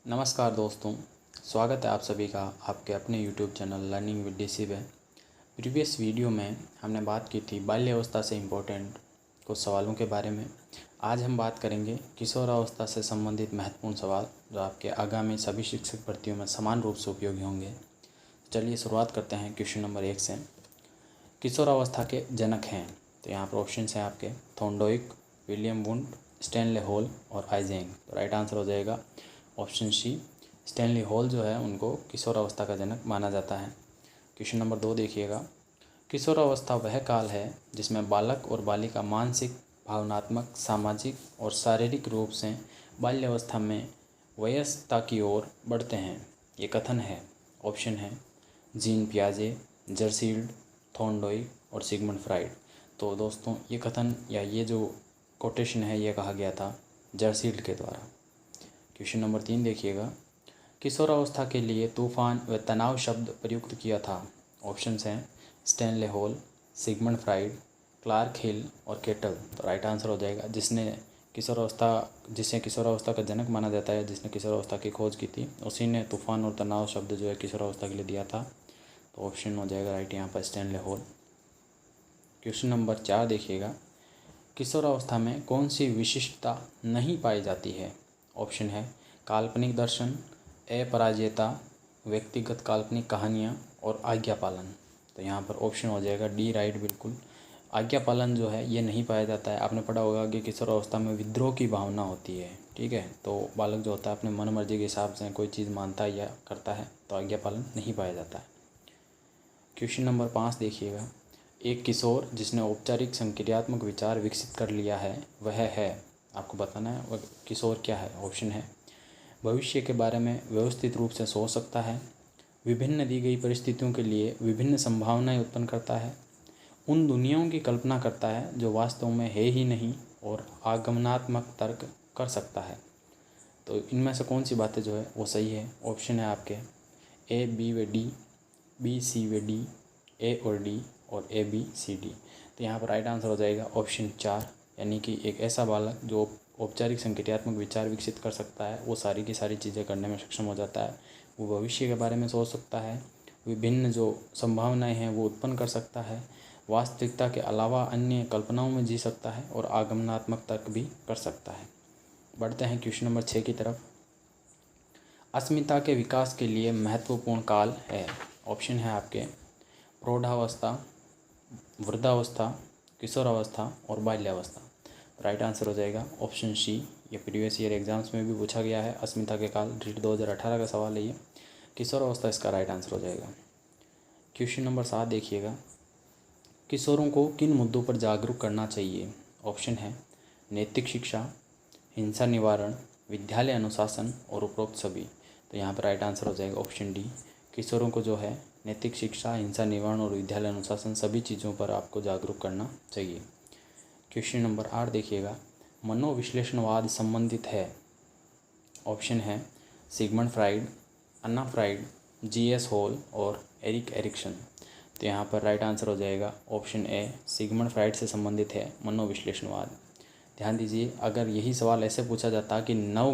नमस्कार दोस्तों, स्वागत है आप सभी का आपके अपने YouTube channel learning with DC में। प्रीवियस वीडियो में हमने बात की थी बाल्यावस्था से इम्पोर्टेंट कुछ सवालों के बारे में। आज हम बात करेंगे किशोरावस्था से संबंधित महत्वपूर्ण सवाल जो आपके आगामी सभी शिक्षक भर्तियों में समान रूप से उपयोगी होंगे। चलिए शुरुआत करते हैं क्वेश्चन नंबर 1 से। किशोरावस्था के जनक हैं, तो यहाँ पर ऑप्शन हैं आपके Thorndike, William wound, Stanley hall और आइजेंग। तो राइट आंसर हो जाएगा ऑप्शन सी। स्टैनली हॉल जो है उनको किशोरावस्था का जनक माना जाता है। क्वेश्चन नंबर 2 देखिएगा। किशोरावस्था वह काल है जिसमें बालक और बालिका मानसिक, भावनात्मक, सामाजिक और शारीरिक रूप से बाल्यावस्था में वयस्कता की ओर बढ़ते हैं। ये कथन है। ऑप्शन है जीन पियाजे, जर्सील्ड, थॉर्नडाइक और सिगमंड फ्राइड। तो दोस्तों ये कथन या ये जो कोटेशन है ये कहा गया था जर्सील्ड के द्वारा। क्वेश्चन नंबर 3 देखिएगा। किशोरावस्था के लिए तूफान व तनाव शब्द प्रयुक्त किया था। ऑप्शंस हैं Stanley Hall, Sigmund Freud, Clark Hull और केटल। तो राइट आंसर हो जाएगा जिसे किशोरावस्था का जनक माना जाता है, जिसने किशोरावस्था की खोज की थी, उसी ने तूफान और तनाव शब्द जो है किशोरावस्था के लिए दिया था। तो ऑप्शन हो जाएगा राइट यहाँ पर स्टैनले हॉल। क्वेश्चन नंबर 4 देखिएगा। किशोरावस्था में कौन सी विशिष्टता नहीं पाई जाती है? ऑप्शन है काल्पनिक दर्शन, अपराजेयता, व्यक्तिगत काल्पनिक कहानियाँ और आज्ञा पालन। तो यहाँ पर ऑप्शन हो जाएगा डी राइट बिल्कुल। आज्ञा पालन जो है ये नहीं पाया जाता है। आपने पढ़ा होगा कि किशोरावस्था में विद्रोह की भावना होती है, ठीक है। तो बालक जो होता है अपने मन मर्जी के हिसाब से कोई चीज़ मानता है या करता है, तो आज्ञा पालन नहीं पाया जाता है। क्वेश्चन नंबर 5 देखिएगा। एक किशोर जिसने औपचारिक संक्रियात्मक विचार विकसित कर लिया है वह है, आपको बताना है वह किशोर क्या है। ऑप्शन है भविष्य के बारे में व्यवस्थित रूप से सोच सकता है, विभिन्न दी गई परिस्थितियों के लिए विभिन्न संभावनाएं उत्पन्न करता है, उन दुनियाओं की कल्पना करता है जो वास्तव में है ही नहीं, और आगमनात्मक तर्क कर सकता है। तो इनमें से कौन सी बातें जो है वो सही है? ऑप्शन है आपके ए, बी व डी, बी, सी व डी, ए और डी और ए, बी, सी, डी। तो यहाँ पर राइट आंसर हो जाएगा ऑप्शन 4, यानी कि एक ऐसा बालक जो औपचारिक संक्रियात्मक विचार विकसित कर सकता है, वो सारी की सारी चीज़ें करने में सक्षम हो जाता है। वो भविष्य के बारे में सोच सकता है, विभिन्न जो संभावनाएं हैं वो उत्पन्न कर सकता है, वास्तविकता के अलावा अन्य कल्पनाओं में जी सकता है और आगमनात्मक तर्क भी कर सकता है। बढ़ते हैं क्वेश्चन नंबर 6 की तरफ। अस्मिता के विकास के लिए महत्वपूर्ण काल है। ऑप्शन है आपके प्रौढ़ावस्था, वृद्धावस्था, किशोरावस्था और बाल्यावस्था। राइट आंसर हो जाएगा ऑप्शन सी। ये प्रीवियस ईयर एग्जाम्स में भी पूछा गया है। अस्मिता के काल रीट 2018 का सवाल है ये। किशोरावस्था इसका राइट आंसर हो जाएगा। क्वेश्चन नंबर 7 देखिएगा। किशोरों को किन मुद्दों पर जागरूक करना चाहिए? ऑप्शन है नैतिक शिक्षा, हिंसा निवारण, विद्यालय अनुशासन और उपरोक्त सभी। तो यहाँ पर राइट आंसर हो जाएगा ऑप्शन डी। किशोरों को जो है नैतिक शिक्षा, हिंसा निवारण और विद्यालय अनुशासन सभी चीज़ों पर आपको जागरूक करना चाहिए। क्वेश्चन नंबर 8 देखिएगा। मनोविश्लेषणवाद संबंधित है। ऑप्शन है सिगमंड फ्राइड, अन्ना फ्राइड, जी.एस. हॉल और एरिक एरिक्सन। तो यहाँ पर राइट आंसर हो जाएगा ऑप्शन ए, सिगमंड फ्राइड से संबंधित है मनोविश्लेषणवाद। ध्यान दीजिए, अगर यही सवाल ऐसे पूछा जाता कि नव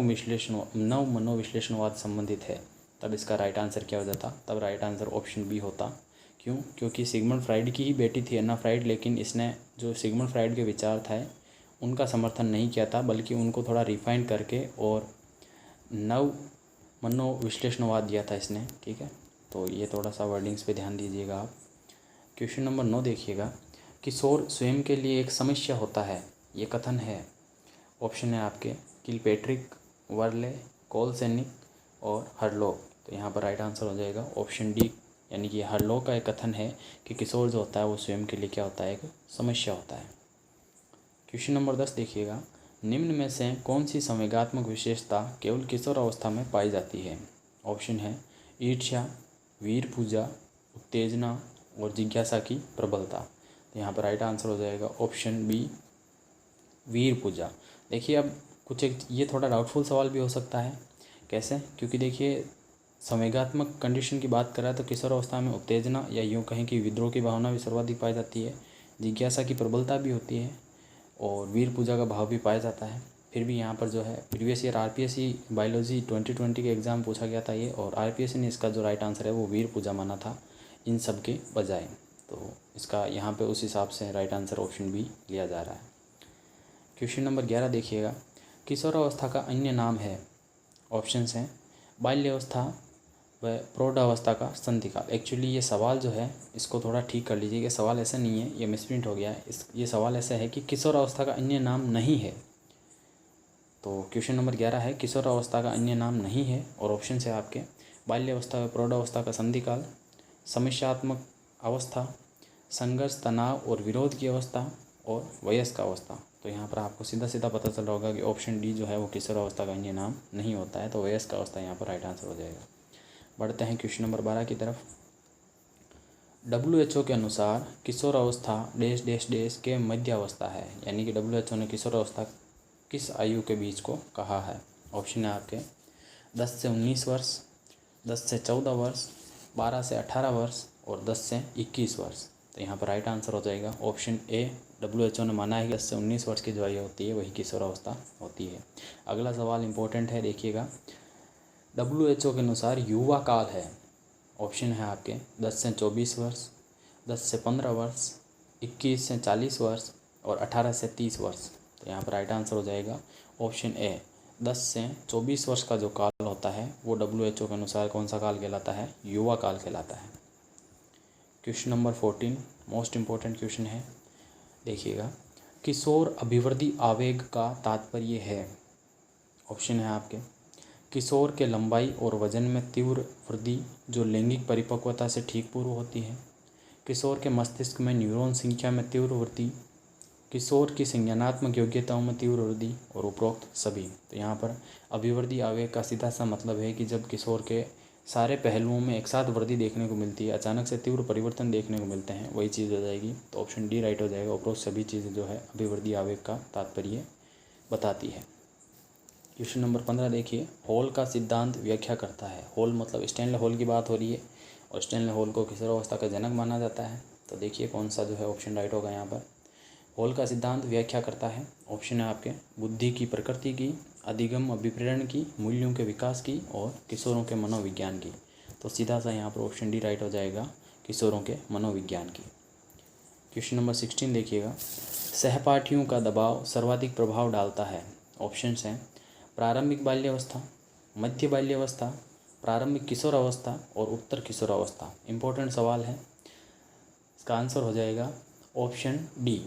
मनोविश्लेषणवाद संबंधित है, तब इसका राइट आंसर क्या हो जाता? तब राइट आंसर ऑप्शन बी होता। क्यों? क्योंकि सिगमंड फ्राइड की ही बेटी थी अन्ना फ्राइड, लेकिन इसने जो सिगमंड फ्राइड के विचार थे उनका समर्थन नहीं किया था, बल्कि उनको थोड़ा रिफाइन करके और नव मनोविश्लेषणवाद दिया था इसने, ठीक है। तो ये थोड़ा सा वर्डिंग्स पे ध्यान दीजिएगा आप। क्वेश्चन नंबर 9 देखिएगा। किशोर स्वयं के लिए एक समस्या होता है, ये कथन है। ऑप्शन है आपके किलपेट्रिक, वर्ले, कोलसेनिक और हरलॉक। तो यहाँ पर राइट आंसर हो जाएगा ऑप्शन डी, यानी कि हरलॉक का एक कथन है कि किशोर जो होता है वो स्वयं के लिए क्या होता है? एक समस्या होता है। क्वेश्चन नंबर 10 देखिएगा। निम्न में से कौन सी संवेगात्मक विशेषता केवल किशोरावस्था में पाई जाती है? ऑप्शन है ईर्ष्या, वीर पूजा, उत्तेजना और जिज्ञासा की प्रबलता। तो यहाँ पर राइट आंसर हो जाएगा ऑप्शन बी, वीर पूजा। देखिए अब कुछ एक ये थोड़ा डाउटफुल सवाल भी हो सकता है। कैसे? क्योंकि देखिए संवेगात्मक कंडीशन की बात करें तो किशोरावस्था में उत्तेजना या यूँ कहें कि विद्रोह की भावना भी सर्वाधिक पाई जाती है, जिज्ञासा की प्रबलता भी होती है और वीर पूजा का भाव भी पाया जाता है। फिर भी यहाँ पर जो है प्रीवियस ईयर आरपीएससी बायोलॉजी 2020 के एग्ज़ाम पूछा गया था ये, और आरपीएससी ने इसका जो राइट आंसर है वो वीर पूजा माना था इन सब के बजाय। तो इसका यहाँ पे उस हिसाब से राइट आंसर ऑप्शन बी लिया जा रहा है। क्वेश्चन नंबर 11 देखिएगा, किशोरावस्था का अन्य नाम है। ऑप्शंस हैं बाल्यावस्था व प्रौढ़ावस्था का संधिकाल। एक्चुअली ये सवाल जो है इसको थोड़ा ठीक कर लीजिए कि सवाल ऐसा नहीं है, ये मिसप्रिंट हो गया है। ये सवाल ऐसा है कि किशोरावस्था का अन्य नाम नहीं है। तो क्वेश्चन नंबर 11 है किशोरावस्था का अन्य नाम नहीं है, और ऑप्शन है आपके बाल्यावस्था व प्रौढ़ावस्था का संधिकाल, समस्यात्मक अवस्था, संघर्ष तनाव और विरोध की अवस्था, और वयस्क अवस्था। तो यहाँ पर आपको सीधा सीधा पता चल रहा होगा कि ऑप्शन डी जो है वो किशोरावस्था का अन्य नाम नहीं होता है, तो वयस्क अवस्था यहाँ पर राइट आंसर हो जाएगा। बढ़ते हैं क्वेश्चन नंबर 12 की तरफ। WHO के अनुसार किशोरावस्था डैश डैश डैश के मध्य अवस्था है, यानी कि WHO ने किशोरावस्था किस आयु के बीच को कहा है। ऑप्शन है आपके 10 से 19 वर्ष, 10 से 14 वर्ष, 12 से 18 वर्ष और 10 से 21 वर्ष। तो यहाँ पर राइट आंसर हो जाएगा ऑप्शन ए। WHO ने माना है कि 10 से 19 वर्ष की जो आयु होती है वही किशोरावस्था होती है। अगला सवाल इंपॉर्टेंट है, देखिएगा। WHO के अनुसार युवा काल है। ऑप्शन है आपके 10 से 24 वर्ष, 10 से 15 वर्ष, 21 से 40 वर्ष और 18 से 30 वर्ष। तो यहाँ पर राइट आंसर हो जाएगा ऑप्शन ए। 10 से 24 वर्ष का जो काल होता है वो WHO के अनुसार कौन सा काल कहलाता है? युवा काल कहलाता है। Question number 14 most important question है, देखिएगा। किशोर अभिवृद्धि आवेग का तात्पर्य है। ऑप्शन है आपके किशोर के लंबाई और वजन में तीव्र वृद्धि जो लैंगिक परिपक्वता से ठीक पूर्व होती है, किशोर के मस्तिष्क में न्यूरॉन संख्या में तीव्र वृद्धि, किशोर की संज्ञानात्मक योग्यताओं में तीव्र वृद्धि और उपरोक्त सभी। तो यहाँ पर अभिवृद्धि आवेग का सीधा सा मतलब है कि जब किशोर के सारे पहलुओं में एक साथ वृद्धि देखने को मिलती है, अचानक से तीव्र परिवर्तन देखने को मिलते हैं, वही चीज़ हो जाएगी। तो ऑप्शन डी राइट हो जाएगा। उपरोक्त सभी चीज़ें जो है अभिवृद्धि आवेग का तात्पर्य बताती है। क्वेश्चन नंबर 15 देखिए, हॉल का सिद्धांत व्याख्या करता है। हॉल मतलब स्टैनले हॉल की बात हो रही है, और स्टैनले हॉल को किशोरावस्था का जनक माना जाता है। तो देखिए कौन सा जो है ऑप्शन राइट होगा यहाँ पर। हॉल का सिद्धांत व्याख्या करता है। ऑप्शन है आपके बुद्धि की प्रकृति की, अधिगम अभिप्रेरण की, मूल्यों के विकास की और किशोरों के मनोविज्ञान की। तो सीधा सा यहाँ पर ऑप्शन डी राइट हो जाएगा, किशोरों के मनोविज्ञान की। क्वेश्चन नंबर 16 देखिएगा, सहपाठियों का दबाव सर्वाधिक प्रभाव डालता है। ऑप्शंस हैं प्रारंभिक बाल्यावस्था, मध्य बाल्यावस्था, प्रारंभिक किशोरावस्था और उत्तर किशोरावस्था। इम्पोर्टेंट सवाल है, इसका आंसर हो जाएगा ऑप्शन डी।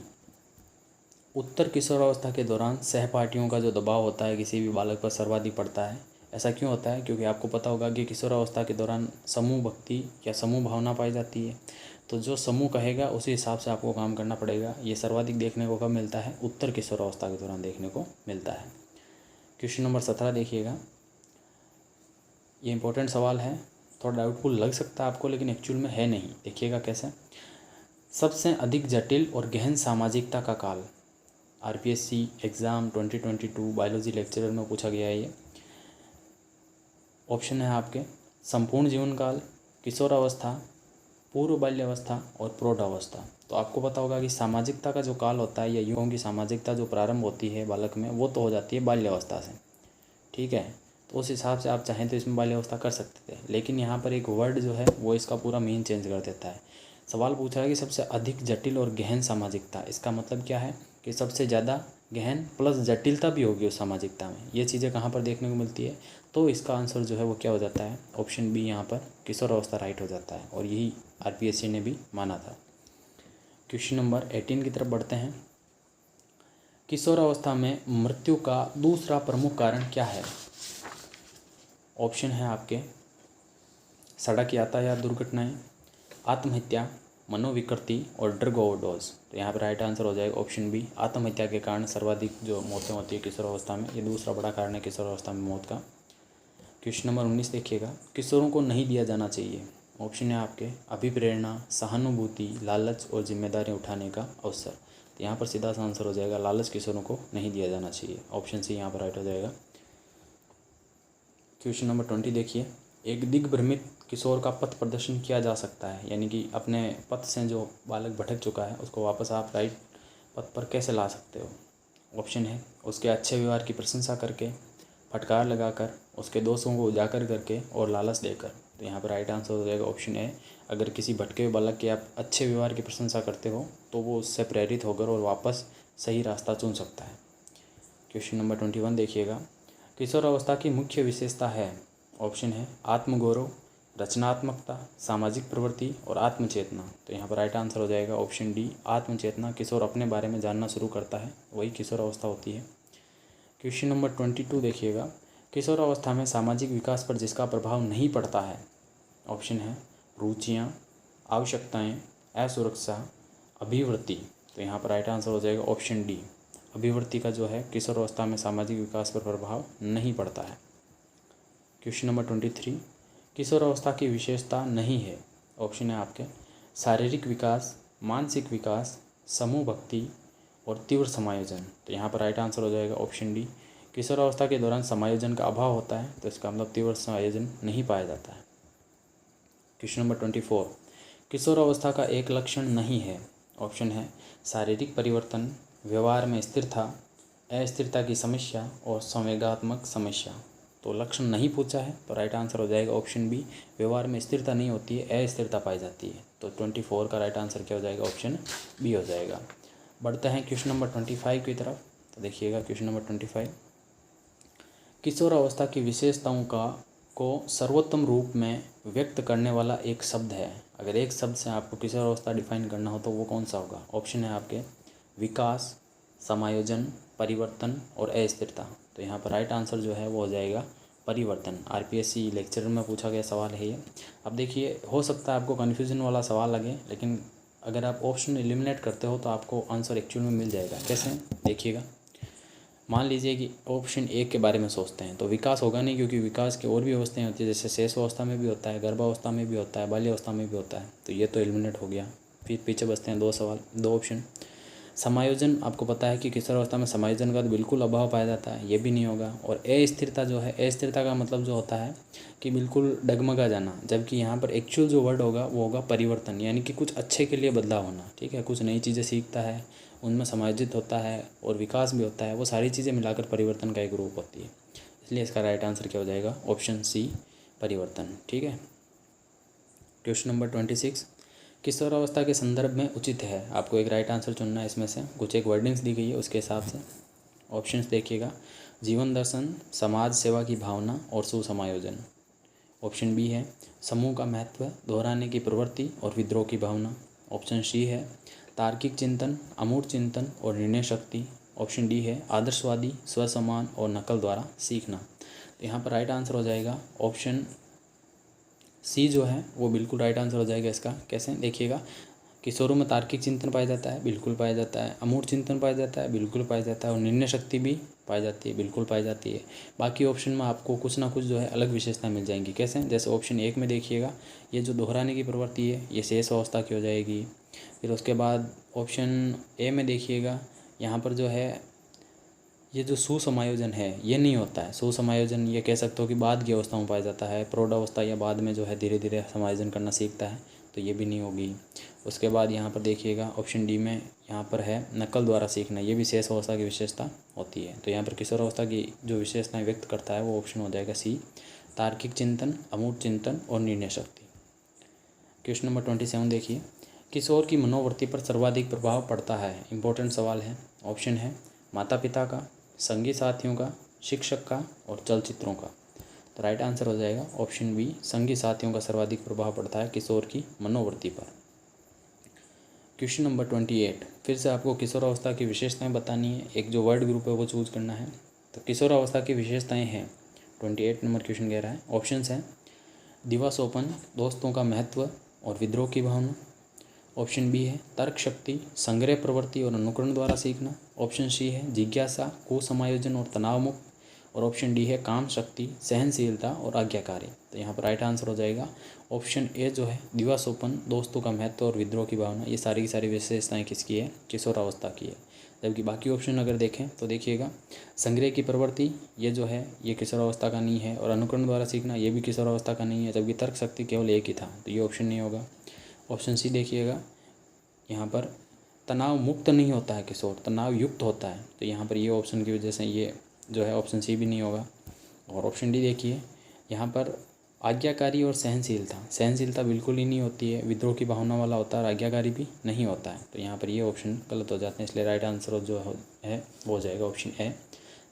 उत्तर किशोरावस्था के दौरान सहपाठियों का जो दबाव होता है किसी भी बालक पर सर्वाधिक पड़ता है। ऐसा क्यों होता है? क्योंकि आपको पता होगा कि किशोरावस्था के दौरान समूह भक्ति या समूह भावना पाई जाती है। तो जो समूह कहेगा उसी हिसाब से आपको काम करना पड़ेगा। ये सर्वाधिक देखने को कब मिलता है? उत्तर किशोरावस्था के दौरान देखने को मिलता है। क्वेश्चन नंबर 17 देखिएगा, ये इंपॉर्टेंट सवाल है, थोड़ा डाउटफुल लग सकता है आपको, लेकिन एक्चुअल में है नहीं। देखिएगा कैसे। सबसे अधिक जटिल और गहन सामाजिकता का काल। आरपीएससी एग्ज़ाम 2022 बायोलॉजी लेक्चरर में पूछा गया है ये। ऑप्शन है आपके संपूर्ण जीवन काल, किशोरावस्था, पूर्व बाल्यावस्था और प्रौढ़ावस्था। तो आपको पता होगा कि सामाजिकता का जो काल होता है या युवाओं की सामाजिकता जो प्रारंभ होती है बालक में, वो तो हो जाती है बाल्यावस्था से। ठीक है, तो उस हिसाब से आप चाहें तो इसमें बाल्यावस्था कर सकते थे, लेकिन यहाँ पर एक वर्ड जो है वो इसका पूरा मीन चेंज कर देता है। सवाल पूछा है कि सबसे अधिक जटिल और गहन सामाजिकता, इसका मतलब क्या है कि सबसे ज़्यादा गहन प्लस जटिलता भी होगी उस सामाजिकता में। ये चीज़ें कहाँ पर देखने को मिलती है? तो इसका आंसर जो है वो क्या हो जाता है? ऑप्शन बी यहाँ पर किशोरावस्था राइट हो जाता है, और यही आरपीएससी ने भी माना था। क्वेश्चन नंबर 18 की तरफ बढ़ते हैं। किशोरावस्था में मृत्यु का दूसरा प्रमुख कारण क्या है? ऑप्शन है आपके सड़क यातायात दुर्घटनाएं, आत्महत्या, मनोविकृति और ड्रग ओवरडोज। तो यहाँ पर राइट आंसर हो जाएगा ऑप्शन बी। आत्महत्या के कारण सर्वाधिक जो मौतें होती है किशोरावस्था में, ये दूसरा बड़ा कारण है किशोरावस्था में मौत का। क्वेश्चन नंबर 19 देखिएगा, किशोरों को नहीं दिया जाना चाहिए। ऑप्शन है आपके अभिप्रेरणा, सहानुभूति, लालच और जिम्मेदारी उठाने का अवसर। तो यहाँ पर सीधा सा आंसर हो जाएगा लालच किशोरों को नहीं दिया जाना चाहिए। ऑप्शन सी यहाँ पर राइट हो जाएगा। क्वेश्चन नंबर 20 देखिए, एक दिग्भ्रमित किशोर का पथ प्रदर्शन किया जा सकता है, यानी कि अपने पथ से जो बालक भटक चुका है उसको वापस आप राइट पथ पर कैसे ला सकते हो। ऑप्शन है उसके अच्छे व्यवहार की प्रशंसा करके, फटकार लगाकर, उसके दोषों को उजागर करके और लालच देकर। तो यहाँ पर राइट आंसर हो जाएगा ऑप्शन ए। अगर किसी भटके हुए बालक के आप अच्छे व्यवहार की प्रशंसा करते हो तो वो उससे प्रेरित होकर और वापस सही रास्ता चुन सकता है। क्वेश्चन नंबर 21 देखिएगा। किशोरावस्था की मुख्य विशेषता है। ऑप्शन है आत्मगौरव, रचनात्मकता, सामाजिक प्रवृत्ति और आत्मचेतना। तो यहाँ पर राइट आंसर हो जाएगा ऑप्शन डी, आत्मचेतना। किशोर अपने बारे में जानना शुरू करता है, वही किशोरावस्था होती है। क्वेश्चन नंबर 22 देखिएगा। किशोरावस्था में सामाजिक विकास पर जिसका प्रभाव नहीं पड़ता है। ऑप्शन है रुचियाँ, आवश्यकताएं, असुरक्षा, अभिवृत्ति। तो यहाँ पर राइट आंसर हो जाएगा ऑप्शन डी, अभिवृत्ति का जो है किशोरावस्था में सामाजिक विकास पर प्रभाव नहीं पड़ता है। Question number 23। किशोरावस्था की विशेषता नहीं है। ऑप्शन है आपके शारीरिक विकास, मानसिक विकास, समूह भक्ति और तीव्र समायोजन। तो यहाँ पर राइट आंसर हो जाएगा ऑप्शन डी, किशोरावस्था के दौरान समायोजन का अभाव होता है, तो इसका मतलब तीव्र समायोजन नहीं पाया जाता है। Question number 24। किशोरावस्था का एक लक्षण नहीं है। ऑप्शन है शारीरिक परिवर्तन, व्यवहार में स्थिरता, अस्थिरता की समस्या और संवेगात्मक समस्या। तो लक्षण नहीं पूछा है, तो राइट आंसर हो जाएगा ऑप्शन बी, व्यवहार में स्थिरता नहीं होती है, अस्थिरता पाई जाती है। तो 24 का राइट आंसर क्या हो जाएगा, ऑप्शन बी हो जाएगा। बढ़ते हैं क्वेश्चन नंबर 25 की तरफ। तो देखिएगा क्वेश्चन नंबर 25। किशोरावस्था की विशेषताओं को सर्वोत्तम रूप में व्यक्त करने वाला एक शब्द है। अगर एक शब्द से आपको किशोरावस्था डिफाइन करना हो तो वो कौन सा होगा। ऑप्शन है आपके विकास, समायोजन, परिवर्तन और अस्थिरता। तो यहाँ पर राइट आंसर जो है वो हो जाएगा परिवर्तन। आरपीएससी लेक्चर में पूछा गया सवाल है ये। अब देखिए, हो सकता है आपको कन्फ्यूजन वाला सवाल लगे, लेकिन अगर आप ऑप्शन एलिमिनेट करते हो तो आपको आंसर एक्चुअल में मिल जाएगा। कैसे, देखिएगा। मान लीजिए कि ऑप्शन ए के बारे में सोचते हैं तो विकास होगा नहीं, क्योंकि विकास की और भी अवस्थाएं होती है, जैसे शेष अवस्था में भी होता है, गर्भावस्था में भी होता है, बाल्यावस्था में भी होता है। तो ये तो एलिमिनेट हो गया। फिर पीछे बचते हैं दो ऑप्शन। समायोजन, आपको पता है कि किशोरावस्था में समायोजन का तो बिल्कुल अभाव पाया जाता है, ये भी नहीं होगा। और अस्थिरता जो है, अस्थिरता का मतलब जो होता है कि बिल्कुल डगमगा जाना, जबकि यहाँ पर एक्चुअल जो वर्ड होगा वो होगा परिवर्तन, यानी कि कुछ अच्छे के लिए बदलाव होना। ठीक है, कुछ नई चीज़ें सीखता है, उनमें समायोजित होता है और विकास भी होता है, वो सारी चीज़ें मिलाकर परिवर्तन का एक रूप होती है। इसलिए इसका राइट आंसर क्या हो जाएगा, ऑप्शन सी, परिवर्तन। ठीक है। Question number 26। किशोरावस्था के संदर्भ में उचित है। आपको एक राइट आंसर चुनना है, इसमें से कुछ एक वर्डिंग्स दी गई है उसके हिसाब से। ऑप्शंस देखिएगा, जीवन दर्शन, समाज सेवा की भावना और सुसमायोजन। ऑप्शन बी है समूह का महत्व, दोहराने की प्रवृत्ति और विद्रोह की भावना। ऑप्शन सी है तार्किक चिंतन, अमूर्त चिंतन और निर्णय शक्ति। ऑप्शन डी है आदर्शवादी, स्वसमान और नकल द्वारा सीखना। तो यहाँ पर राइट आंसर हो जाएगा ऑप्शन सी जो है वो बिल्कुल राइट आंसर हो जाएगा इसका। कैसे, देखिएगा। किशोरों में तार्किक चिंतन पाया जाता है, बिल्कुल पाया जाता है। अमूर्त चिंतन पाया जाता है, बिल्कुल पाया जाता है। और निर्णय शक्ति भी पाई जाती है, बिल्कुल पाई जाती है। बाकी ऑप्शन में आपको कुछ ना कुछ जो है अलग विशेषता मिल जाएंगी। कैसे, जैसे ऑप्शन 1 में देखिएगा, ये जो दोहराने की प्रवृत्ति है ये शेष अवस्था की हो जाएगी। फिर उसके बाद ऑप्शन ए में देखिएगा, यहाँ पर जो है ये जो सुसमायोजन है ये नहीं होता है। सुसमायोजन ये कह सकते हो कि बाद की अवस्था में पाया जाता है, प्रौढ़ावस्था या बाद में जो है धीरे धीरे समायोजन करना सीखता है, तो ये भी नहीं होगी। उसके बाद यहाँ पर देखिएगा ऑप्शन डी में यहाँ पर है नकल द्वारा सीखना, ये भी शेष अवस्था की विशेषता होती है। तो यहाँ पर किशोरावस्था की जो विशेषताएं व्यक्त करता है वो ऑप्शन हो जाएगा सी, तार्किक चिंतन, अमूर्त चिंतन और निर्णय शक्ति। क्वेश्चन नंबर 27 देखिए, किशोर की मनोवृत्ति पर सर्वाधिक प्रभाव पड़ता है। इंपॉर्टेंट सवाल है। ऑप्शन है माता पिता का, संगी साथियों का, शिक्षक का और चलचित्रों का। तो राइट आंसर हो जाएगा ऑप्शन बी, संगी साथियों का सर्वाधिक प्रभाव पड़ता है किशोर की मनोवृत्ति पर। क्वेश्चन नंबर 28, फिर से आपको किशोरावस्था की विशेषताएं बतानी है। एक जो वर्ड ग्रुप है वो चूज करना है। तो किशोरावस्था की विशेषताएं हैं, 28 नंबर क्वेश्चन कह रहा है। ऑप्शंस हैं दिवास्वपन, दोस्तों का महत्व और विद्रोह की भावना। ऑप्शन बी है तर्क शक्ति, संग्रह प्रवृत्ति और अनुकरण द्वारा सीखना। ऑप्शन सी है जिज्ञासा, कुसमायोजन और तनाव मुक्त। और ऑप्शन डी है काम शक्ति, सहनशीलता और आज्ञाकारी। तो यहाँ पर राइट आंसर हो जाएगा ऑप्शन ए जो है दिवास्वपन, दोस्तों का महत्व और विद्रोह की भावना। ये सारी की सारी विशेषताएं किसकी है, किशोरावस्था की है। जबकि बाकी ऑप्शन अगर देखें तो देखिएगा, संग्रह की प्रवृत्ति ये जो है ये किशोरावस्था का नहीं है, और अनुकरण द्वारा सीखना ये भी किशोरावस्था का नहीं है। जबकि तर्क शक्ति केवल एक ही था, तो ये ऑप्शन नहीं होगा। ऑप्शन सी देखिएगा, यहाँ पर तनाव मुक्त नहीं होता है किशोर, तनाव युक्त होता है। तो यहाँ पर ये ऑप्शन की वजह से ये जो है ऑप्शन सी भी नहीं होगा। और ऑप्शन डी देखिए, यहाँ पर आज्ञाकारी और सहनशीलता बिल्कुल ही नहीं होती है, विद्रोह की भावना वाला होता है और आज्ञाकारी भी नहीं होता है। तो यहाँ पर ये ऑप्शन गलत हो जाते हैं, इसलिए राइट आंसर जो है वो हो जाएगा ऑप्शन ए,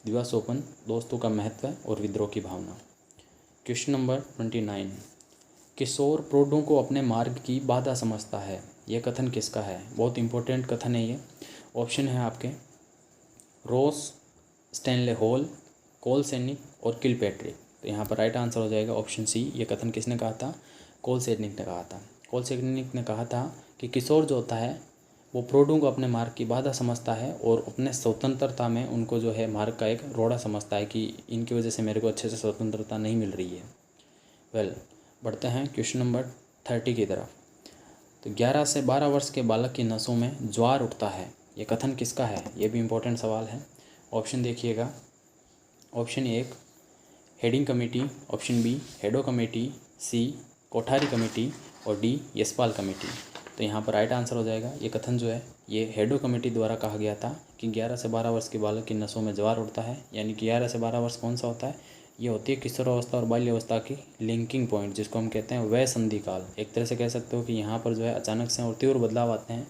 दिवास्वप्न, दोस्तों का महत्व और विद्रोह की भावना। क्वेश्चन नंबर 29, किशोर प्रौढ़ों को अपने मार्ग की बाधा समझता है, यह कथन किसका है? बहुत इंपॉर्टेंट कथन है ये। ऑप्शन है आपके रॉस, स्टैनले हॉल, कोल सैनिक और किलपैट्रिक। तो यहाँ पर राइट आंसर हो जाएगा ऑप्शन सी। ये कथन किसने कहा था? कोल सैनिक ने कहा था। कोल सैनिक ने कहा था कि किशोर जो होता है वो प्रौढ़ों को अपने मार्ग की बाधा समझता है और अपने स्वतंत्रता में उनको जो है मार्ग का एक रोड़ा समझता है कि इनकी वजह से मेरे को अच्छे से स्वतंत्रता नहीं मिल रही है। बढ़ते हैं क्वेश्चन नंबर 30 की तरफ। तो 11 से 12 वर्ष के बालक की नसों में ज्वार उठता है, ये कथन किसका है? ये भी इम्पोर्टेंट सवाल है। ऑप्शन देखिएगा, ऑप्शन 1 हेडिंग कमेटी, ऑप्शन बी हेडो कमेटी, सी कोठारी कमेटी और डी यशपाल कमेटी। तो यहाँ पर राइट आंसर हो जाएगा, ये कथन जो है ये हेडो कमेटी द्वारा कहा गया था कि 11 से 12 वर्ष के बालक की नसों में ज्वार उठता है। यानी कि 11 से 12 वर्ष कौन सा होता है? ये होती है किशोरावस्था और बाल्यावस्था की लिंकिंग पॉइंट, जिसको हम कहते हैं वय संधि काल। एक तरह से कह सकते हो कि यहाँ पर जो है अचानक से और तीव्र बदलाव आते हैं,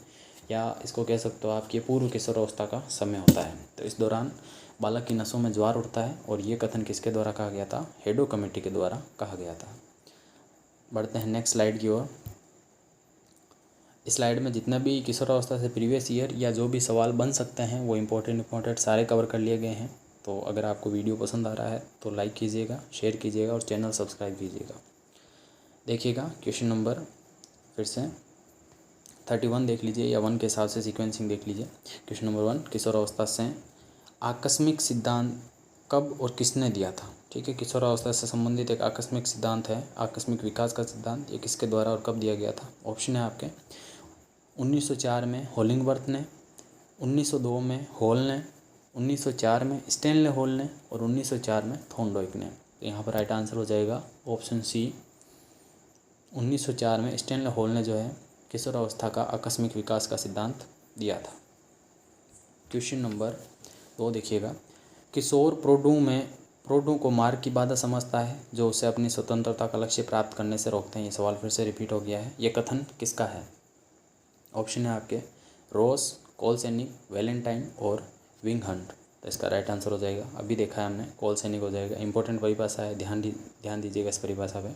या इसको कह सकते हो आपकी पूर्व किशोरावस्था का समय होता है। तो इस दौरान बालक की नसों में ज्वार उठता है और ये कथन किसके द्वारा कहा गया था? हेडो कमेटी के द्वारा कहा गया था। बढ़ते हैं नेक्स्ट स्लाइड की ओर। इस स्लाइड में जितना भी किशोरावस्था से प्रीवियस ईयर या जो भी सवाल बन सकते हैं वो इम्पोर्टेंट सारे कवर कर लिए गए हैं। तो अगर आपको वीडियो पसंद आ रहा है तो लाइक कीजिएगा, शेयर कीजिएगा और चैनल सब्सक्राइब कीजिएगा। देखिएगा क्वेश्चन नंबर फिर से 31 देख लीजिए, या 1 के हिसाब से सीक्वेंसिंग देख लीजिए। क्वेश्चन नंबर 1, किशोरावस्था से आकस्मिक सिद्धांत कब और किसने दिया था? ठीक है, किशोरावस्था से संबंधित एक आकस्मिक सिद्धांत है, आकस्मिक विकास का सिद्धांत। ये किसके द्वारा और कब दिया गया था? ऑप्शन है आपके 1904 में होलिंगवर्थ ने, 1902 में हॉल ने, 1904 में स्टैनले हॉल ने और 1904 में थॉर्नडाइक ने। तो यहाँ पर राइट आंसर हो जाएगा ऑप्शन सी, 1904 में स्टैनले हॉल ने जो है किशोरावस्था का आकस्मिक विकास का सिद्धांत दिया था। क्वेश्चन नंबर 2 देखिएगा, किशोर प्रौढ़ों को मार्ग की बाधा समझता है जो उसे अपनी स्वतंत्रता का लक्ष्य प्राप्त करने से रोकते हैं। ये सवाल फिर से रिपीट हो गया है, ये कथन किसका है? ऑप्शन है आपके रॉस, कोल सैनिक, वैलेंटाइन और विंग हंट। तो इसका राइट आंसर हो जाएगा, अभी देखा है हमने, कोल सैनिक हो जाएगा। इंपॉर्टेंट परिभाषा है, ध्यान दीजिएगा इस परिभाषा पे।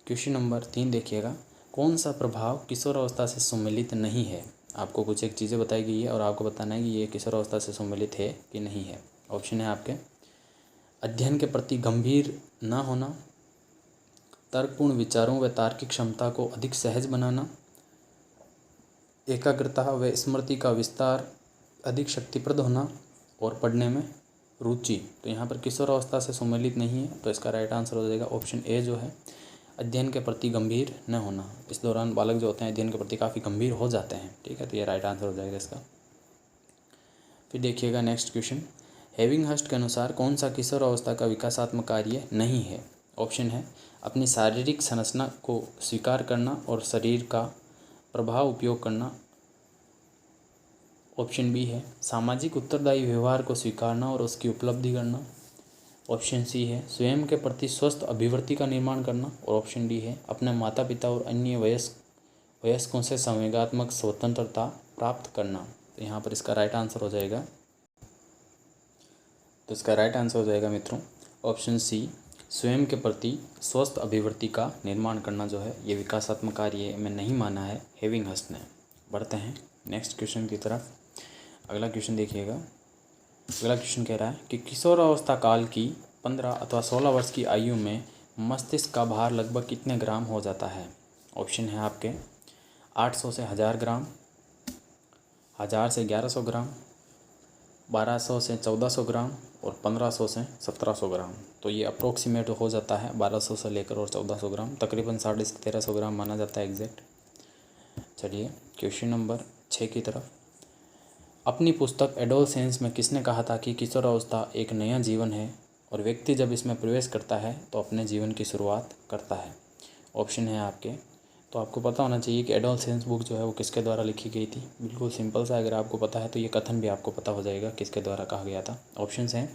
क्वेश्चन नंबर 3 देखिएगा, कौन सा प्रभाव किशोरावस्था से सम्मिलित नहीं है? आपको कुछ एक चीज़ें बताई गई है और आपको बताना है कि ये किशोरावस्था से सम्मिलित है कि नहीं है। ऑप्शन है आपके अध्ययन के प्रति गंभीर न होना, तर्कपूर्ण विचारों व तार्किक क्षमता को अधिक सहज बनाना, एकाग्रता व स्मृति का विस्तार अधिक शक्तिप्रद होना और पढ़ने में रुचि। तो यहाँ पर किशोरावस्था से सम्मिलित नहीं है, तो इसका राइट आंसर हो जाएगा ऑप्शन ए जो है अध्ययन के प्रति गंभीर न होना। इस दौरान बालक जो होते हैं अध्ययन के प्रति काफ़ी गंभीर हो जाते हैं। ठीक है, तो ये राइट आंसर हो जाएगा इसका। फिर देखिएगा नेक्स्ट क्वेश्चन, हेविंगहर्स्ट के अनुसार कौन सा किशोरावस्था का विकासात्मक कार्य नहीं है? ऑप्शन है अपनी शारीरिक संरचना को स्वीकार करना और शरीर का प्रभाव उपयोग करना। ऑप्शन बी है सामाजिक उत्तरदायी व्यवहार को स्वीकारना और उसकी उपलब्धि करना। ऑप्शन सी है स्वयं के प्रति स्वस्थ अभिवृत्ति का निर्माण करना। और ऑप्शन डी है अपने माता पिता और अन्य वयस्कों से संवेगात्मक स्वतंत्रता प्राप्त करना। तो यहाँ पर इसका राइट आंसर हो जाएगा, तो इसका राइट आंसर हो जाएगा मित्रों ऑप्शन सी, स्वयं के प्रति स्वस्थ अभिवृत्ति का निर्माण करना जो है ये विकासात्मक कार्य में नहीं माना है हेविंगहर्स्ट ने। बढ़ते हैं नेक्स्ट क्वेश्चन की तरफ। अगला क्वेश्चन देखिएगा। अगला क्वेश्चन कह रहा है कि किशोरावस्था काल की 15 अथवा 16 वर्ष की आयु में मस्तिष्क का भार लगभग कितने ग्राम हो जाता है? ऑप्शन है आपके 800 से 1000 ग्राम, 1000 से 1100 ग्राम, 1200 से 1400 ग्राम और 1500 से 1700 ग्राम। तो ये अप्रोक्सीमेट हो जाता है 1200 से लेकर और 1400 ग्राम, तकरीबन 1350 ग्राम माना जाता है एग्जैक्ट। चलिए क्वेश्चन नंबर 6 की तरफ। अपनी पुस्तक एडोलसेंस में किसने कहा था कि किशोरावस्था एक नया जीवन है और व्यक्ति जब इसमें प्रवेश करता है तो अपने जीवन की शुरुआत करता है? ऑप्शन है आपके तो आपको पता होना चाहिए कि एडोलसेंस बुक जो है वो किसके द्वारा लिखी गई थी। बिल्कुल सिंपल सा, अगर आपको पता है तो ये कथन भी आपको पता हो जाएगा किसके द्वारा कहा गया था। ऑप्शंस हैं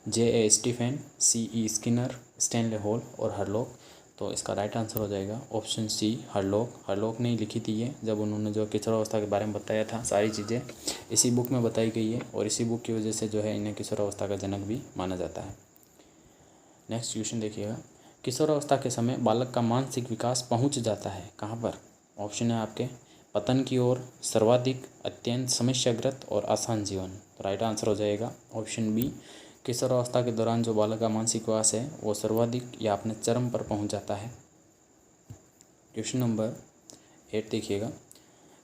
J.A. Stephen, C.E. Skinner, Stanley hall और हरलॉक। तो इसका राइट आंसर हो जाएगा ऑप्शन सी, हरलॉक। हरलॉक ने लिखी थी ये, जब उन्होंने जो किशोरावस्था के बारे में बताया था, सारी चीज़ें इसी बुक में बताई गई है और इसी बुक की वजह से जो है इन्हें किशोरावस्था का जनक भी माना जाता है। नेक्स्ट क्वेश्चन देखिएगा, किशोरावस्था के समय बालक का मानसिक विकास पहुंच जाता है कहाँ पर? ऑप्शन है आपके पतन की ओर, सर्वाधिक, अत्यंत समस्याग्रस्त और आसान जीवन। तो राइट आंसर हो जाएगा ऑप्शन बी, किशोरावस्था के दौरान जो बालक का मानसिक विकास है वो सर्वाधिक या अपने चरम पर पहुंच जाता है। क्वेश्चन नंबर 8 देखिएगा,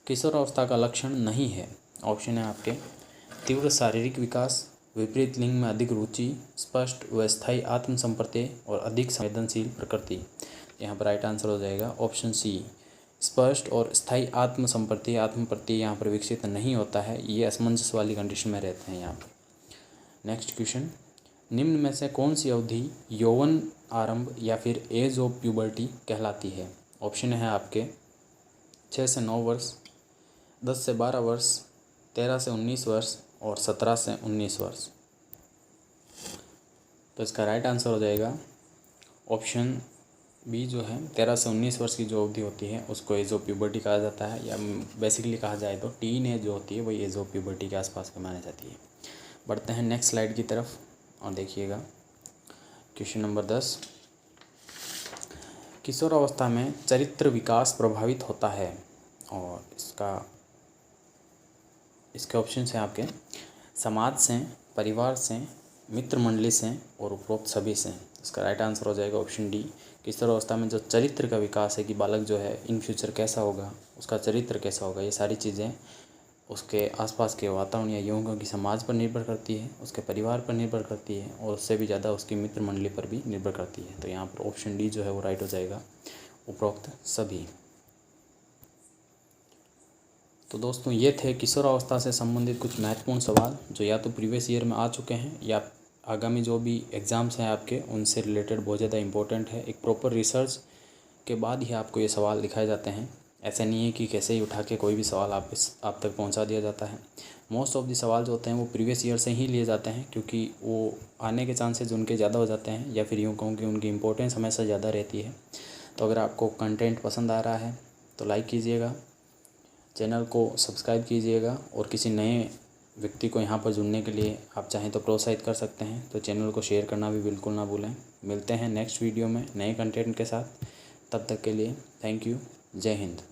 किशोरावस्था का लक्षण नहीं है। ऑप्शन है आपके तीव्र शारीरिक विकास, विपरीत लिंग में अधिक रुचि, स्पष्ट व स्थायी आत्मसंप्रत्यय और अधिक संवेदनशील प्रकृति। यहाँ पर राइट आंसर हो जाएगा ऑप्शन सी, स्पष्ट और स्थायी आत्मसंप्रत्यय। आत्मप्रत्यय यहाँ पर विकसित नहीं होता है, ये असमंजस वाली कंडीशन में रहते हैं यहाँ पर। नेक्स्ट क्वेश्चन, निम्न में से कौन सी अवधि यौवन आरंभ या फिर एज ऑफ प्यूबर्टी कहलाती है? ऑप्शन है आपके 6 से 9 वर्ष, 10 से 12 वर्ष, 13 से 19 वर्ष और 17 से 19 वर्ष। तो इसका राइट आंसर हो जाएगा ऑप्शन बी जो है 13 से 19 वर्ष की जो अवधि होती है उसको एज ऑफ प्यूबर्टी कहा जाता है, या बेसिकली कहा जाए तो टीन एज जो होती है वही एज ऑफ प्यूबर्टी के आसपास की मानी जाती है। बढ़ते हैं नेक्स्ट स्लाइड की तरफ और देखिएगा क्वेश्चन नंबर 10, किशोरावस्था में चरित्र विकास प्रभावित होता है और इसके ऑप्शन हैं आपके समाज से, परिवार से, मित्र मंडली से और उपरोक्त सभी से। इसका राइट आंसर हो जाएगा ऑप्शन डी, किशोरावस्था में जो चरित्र का विकास है कि बालक जो है इन फ्यूचर कैसा होगा, उसका चरित्र कैसा होगा, ये सारी चीज़ें उसके आसपास के वातावरण या यूँ की समाज पर निर्भर करती है, उसके परिवार पर निर्भर करती है और उससे भी ज़्यादा उसकी मित्र मंडली पर भी निर्भर करती है। तो यहाँ पर ऑप्शन डी जो है वो राइट हो जाएगा, उपरोक्त सभी। तो दोस्तों ये थे किशोरावस्था से संबंधित कुछ महत्वपूर्ण सवाल जो या तो प्रीवियस ईयर में आ चुके हैं या आगामी जो भी एग्ज़ाम्स हैं आपके उनसे रिलेटेड बहुत ज़्यादा इंपॉर्टेंट है। एक प्रॉपर रिसर्च के बाद ही आपको ये सवाल दिखाए जाते हैं, ऐसा नहीं है कि कैसे ही उठा के कोई भी सवाल आप तक पहुंचा दिया जाता है। मोस्ट ऑफ द सवाल जो होते हैं वो प्रीवियस ईयर से ही लिए जाते हैं क्योंकि वो आने के चांसेस उनके ज़्यादा हो जाते हैं, या फिर यूँ कहूँ कि उनकी इम्पोर्टेंस हमेशा ज़्यादा रहती है। तो अगर आपको कंटेंट पसंद आ रहा है तो लाइक कीजिएगा, चैनल को सब्सक्राइब कीजिएगा और किसी नए व्यक्ति को यहाँ पर जुड़ने के लिए आप चाहें तो प्रोत्साहित कर सकते हैं। तो चैनल को शेयर करना भी बिल्कुल ना भूलें। मिलते हैं नेक्स्ट वीडियो में नए कंटेंट के साथ, तब तक के लिए थैंक यू, जय हिंद।